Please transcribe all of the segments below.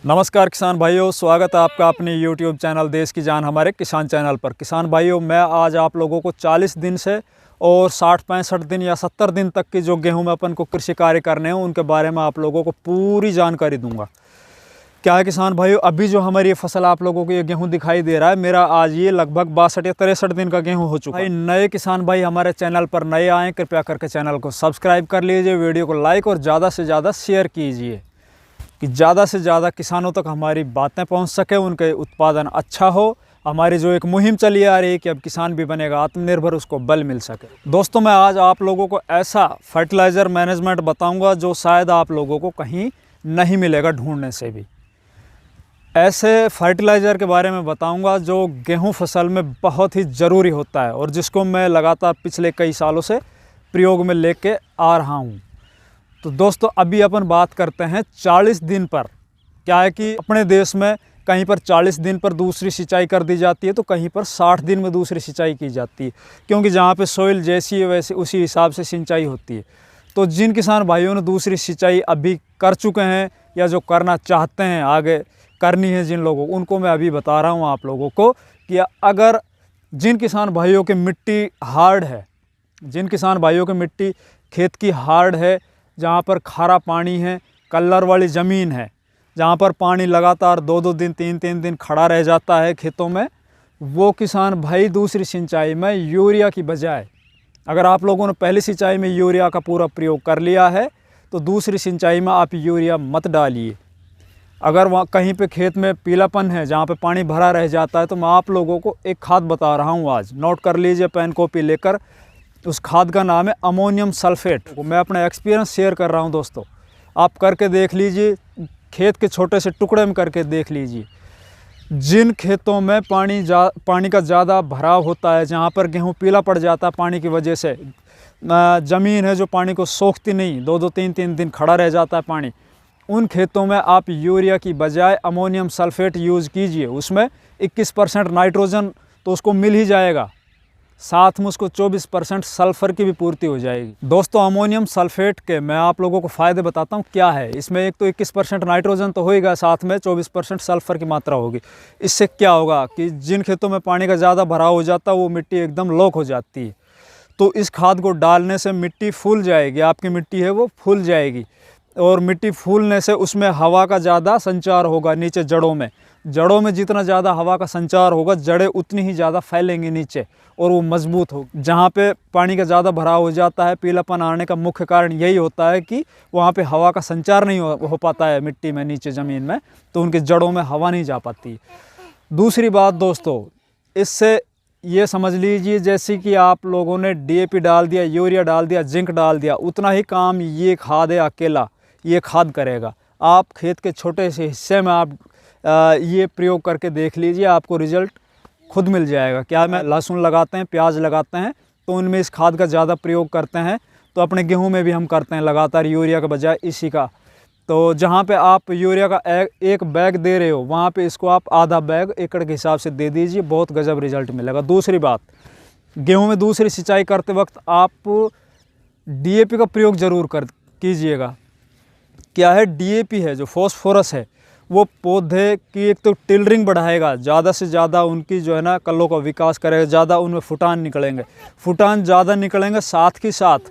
नमस्कार किसान भाइयों, स्वागत है आपका अपने YouTube चैनल देश की जान हमारे किसान चैनल पर। किसान भाइयों, मैं आज आप लोगों को 40 दिन से और 60-65 दिन या 70 दिन तक की जो गेहूं में अपन को कृषि कार्य करने हैं उनके बारे में आप लोगों को पूरी जानकारी दूंगा। क्या है किसान भाइयों, अभी जो हमारी ये फसल आप लोगों को ये गेहूँ दिखाई दे रहा है, मेरा आज ये लगभग 62 या 63 दिन का गेहूँ हो चुका है। नए किसान भाई हमारे चैनल पर नए आएँ, कृपया करके चैनल को सब्सक्राइब कर लीजिए, वीडियो को लाइक और ज़्यादा से ज़्यादा शेयर कीजिए कि ज़्यादा से ज़्यादा किसानों तक हमारी बातें पहुंच सके, उनके उत्पादन अच्छा हो। हमारी जो एक मुहिम चली आ रही है कि अब किसान भी बनेगा आत्मनिर्भर, उसको बल मिल सके। दोस्तों, मैं आज आप लोगों को ऐसा फर्टिलाइज़र मैनेजमेंट बताऊंगा जो शायद आप लोगों को कहीं नहीं मिलेगा ढूंढने से भी। ऐसे फर्टिलाइज़र के बारे में बताऊंगा जो गेहूँ फसल में बहुत ही ज़रूरी होता है और जिसको मैं लगातार पिछले कई सालों से प्रयोग में लेके आ रहा हूँ। तो दोस्तों, अभी अपन बात करते हैं 40 दिन पर। क्या है कि अपने देश में कहीं पर 40 दिन पर दूसरी सिंचाई कर दी जाती है, तो कहीं पर 60 दिन में दूसरी सिंचाई की जाती है, क्योंकि जहाँ पे सोइल जैसी है वैसे उसी हिसाब से सिंचाई होती है। तो जिन किसान भाइयों ने दूसरी सिंचाई अभी कर चुके हैं या जो करना चाहते हैं, आगे करनी है जिन लोगों को, उनको मैं अभी बता रहा हूँ आप लोगों को कि अगर जिन किसान भाइयों की मिट्टी हार्ड है, जिन किसान भाइयों की मिट्टी खेत की हार्ड है, जहाँ पर खारा पानी है, कलर वाली ज़मीन है, जहाँ पर पानी लगातार 2-2 दिन 3-3 दिन खड़ा रह जाता है खेतों में, वो किसान भाई दूसरी सिंचाई में यूरिया की बजाय, अगर आप लोगों ने पहली सिंचाई में यूरिया का पूरा प्रयोग कर लिया है तो दूसरी सिंचाई में आप यूरिया मत डालिए। अगर वहाँ कहीं पे खेत में पीलापन है, जहाँ पे पानी भरा रह जाता है, तो मैं आप लोगों को एक खाद बता रहा हूँ, आज नोट कर लीजिए पेन कॉपी लेकर। उस खाद का नाम है अमोनियम सल्फेट। मैं अपना एक्सपीरियंस शेयर कर रहा हूं दोस्तों, आप करके देख लीजिए, खेत के छोटे से टुकड़े में करके देख लीजिए। जिन खेतों में पानी का ज़्यादा भराव होता है, जहां पर गेहूं पीला पड़ जाता है पानी की वजह से, ज़मीन है जो पानी को सोखती नहीं, 2-2 3-3 दिन खड़ा रह जाता है पानी, उन खेतों में आप यूरिया की बजाय अमोनियम सल्फेट यूज़ कीजिए। उसमें 21% नाइट्रोजन तो उसको मिल ही जाएगा, साथ में उसको 24% सल्फ़र की भी पूर्ति हो जाएगी। दोस्तों, अमोनियम सल्फेट के मैं आप लोगों को फ़ायदे बताता हूँ क्या है। इसमें एक तो 21% नाइट्रोजन तो होएगा, साथ में 24% सल्फ़र की मात्रा होगी। इससे क्या होगा कि जिन खेतों में पानी का ज़्यादा भराव हो जाता है वो मिट्टी एकदम लॉक हो जाती है। तो इस खाद को डालने से मिट्टी फूल जाएगी, आपकी मिट्टी है वो फूल जाएगी, और मिट्टी फूलने से उसमें हवा का ज़्यादा संचार होगा नीचे जड़ों में जितना ज़्यादा हवा का संचार होगा, जड़ें उतनी ही ज़्यादा फैलेंगी नीचे और वो मजबूत हो। जहाँ पे पानी का ज़्यादा भराव हो जाता है, पीलापन आने का मुख्य कारण यही होता है कि वहाँ पे हवा का संचार नहीं हो पाता है मिट्टी में, नीचे ज़मीन में, तो उनकी जड़ों में हवा नहीं जा पाती। दूसरी बात दोस्तों, इससे ये समझ लीजिए जैसे कि आप लोगों ने DAP डाल दिया, यूरिया डाल दिया, जिंक डाल दिया, उतना ही काम ये खाद है, अकेला ये खाद करेगा। आप खेत के छोटे से हिस्से में आप ये प्रयोग करके देख लीजिए, आपको रिजल्ट खुद मिल जाएगा। क्या मैं लहसुन लगाते हैं, प्याज लगाते हैं, तो उनमें इस खाद का ज़्यादा प्रयोग करते हैं, तो अपने गेहूं में भी हम करते हैं लगातार यूरिया के बजाय इसी का। तो जहाँ पे आप यूरिया का एक बैग दे रहे हो, वहाँ पे इसको आप आधा बैग एकड़ के हिसाब से दे दीजिए, बहुत गजब रिजल्ट मिलेगा। दूसरी बात, गेहूँ में दूसरी सिंचाई करते वक्त आप DAP का प्रयोग ज़रूर कीजिएगा। क्या है, DAP है जो फॉस्फोरस है, वो पौधे की एक तो टिलरिंग बढ़ाएगा, ज़्यादा से ज़्यादा उनकी जो है ना कल्लों का विकास करेगा, ज़्यादा उनमें फुटान निकलेंगे, फुटान ज़्यादा निकलेंगे। साथ ही साथ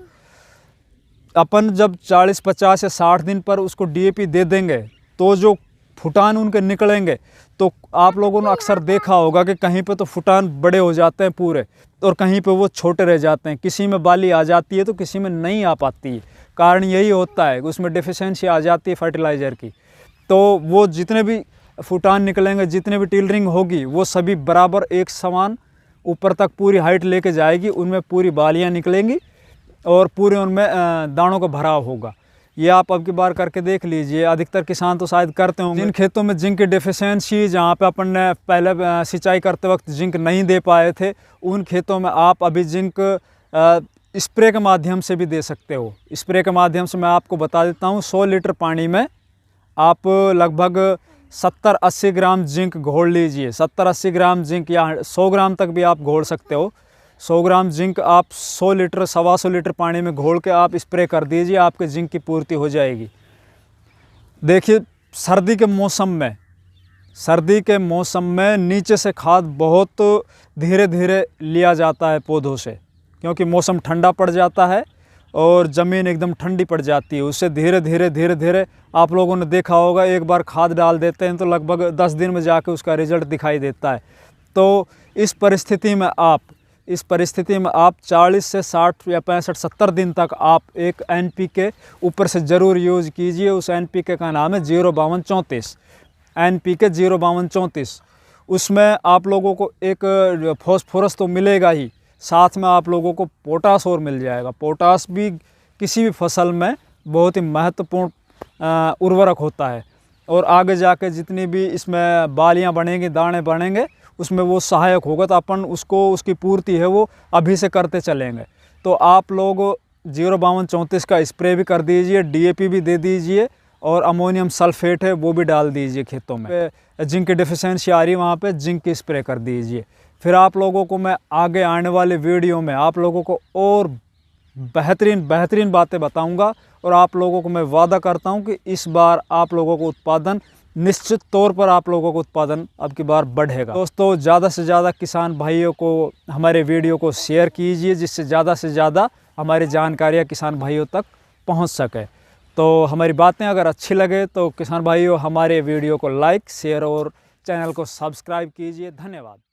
अपन जब 40, 50 या 60 दिन पर उसको DAP दे देंगे, तो जो फुटान उनके निकलेंगे, तो आप लोगों ने अक्सर देखा होगा कि कहीं पे तो फुटान बड़े हो जाते हैं पूरे, और कहीं पे वो छोटे रह जाते हैं। किसी में बाली आ जाती है तो किसी में नहीं आ पाती है। कारण यही होता है, उसमें डिफिशियंसी आ जाती है फर्टिलाइज़र की। तो वो जितने भी फुटान निकलेंगे, जितने भी टिलरिंग होगी, वो सभी बराबर एक समान ऊपर तक पूरी हाइट लेके जाएगी, उनमें पूरी बालियाँ निकलेंगी और पूरे उनमें दानों का भराव होगा। ये आप अब की बार करके देख लीजिए। अधिकतर किसान तो शायद करते होंगे। जिन खेतों में जिंक की डिफिशियंसी, जहाँ पे अपन ने पहले सिंचाई करते वक्त जिंक नहीं दे पाए थे, उन खेतों में आप अभी जिंक स्प्रे के माध्यम से भी दे सकते हो। स्प्रे के माध्यम से मैं आपको बता देता हूँ, 100 लीटर पानी में आप लगभग 70-80 ग्राम जिंक घोल लीजिए। 70-80 ग्राम जिंक या 100 ग्राम तक भी आप घोल सकते हो। 100 ग्राम जिंक आप 100 लीटर 125 लीटर पानी में घोल के आप स्प्रे कर दीजिए, आपके जिंक की पूर्ति हो जाएगी। देखिए, सर्दी के मौसम में नीचे से खाद बहुत धीरे धीरे लिया जाता है पौधों से, क्योंकि मौसम ठंडा पड़ जाता है और ज़मीन एकदम ठंडी पड़ जाती है। उससे धीरे धीरे आप लोगों ने देखा होगा, एक बार खाद डाल देते हैं तो लगभग 10 दिन में जाके उसका रिज़ल्ट दिखाई देता है। तो इस परिस्थिति में आप 40 से 60 या 65 70 दिन तक आप एक NPK ऊपर से ज़रूर यूज़ कीजिए। उस NPK का नाम है 05234, NPK 05234। उसमें आप लोगों को एक फॉस्फोरस तो मिलेगा ही, साथ में आप लोगों को पोटास और मिल जाएगा। पोटास भी किसी भी फसल में बहुत ही महत्वपूर्ण उर्वरक होता है, और आगे जाके जितनी भी इसमें बालियां बनेंगी, दाने बनेंगे, उसमें वो सहायक होगा। तो अपन उसकी पूर्ति है वो अभी से करते चलेंगे। तो आप लोग 05234 का स्प्रे भी कर दीजिए, DAP भी दे दीजिए, और अमोनियम सल्फेट है वो भी डाल दीजिए खेतों में। जिंक की डेफिशिएंसी आ रही है वहाँ पे जिंक की स्प्रे कर दीजिए। फिर आप लोगों को मैं आगे आने वाले वीडियो में आप लोगों को और बेहतरीन बातें बताऊंगा, और आप लोगों को मैं वादा करता हूं कि इस बार आप लोगों को उत्पादन निश्चित तौर पर अब की बार बढ़ेगा। दोस्तों, ज़्यादा से ज़्यादा किसान भाइयों को हमारे वीडियो को शेयर कीजिए, जिससे ज़्यादा से ज़्यादा हमारी जानकारियाँ किसान भाइयों तक पहुँच सके। तो हमारी बातें अगर अच्छी लगे तो किसान भाइयों हमारे वीडियो को लाइक, शेयर और चैनल को सब्सक्राइब कीजिए। धन्यवाद।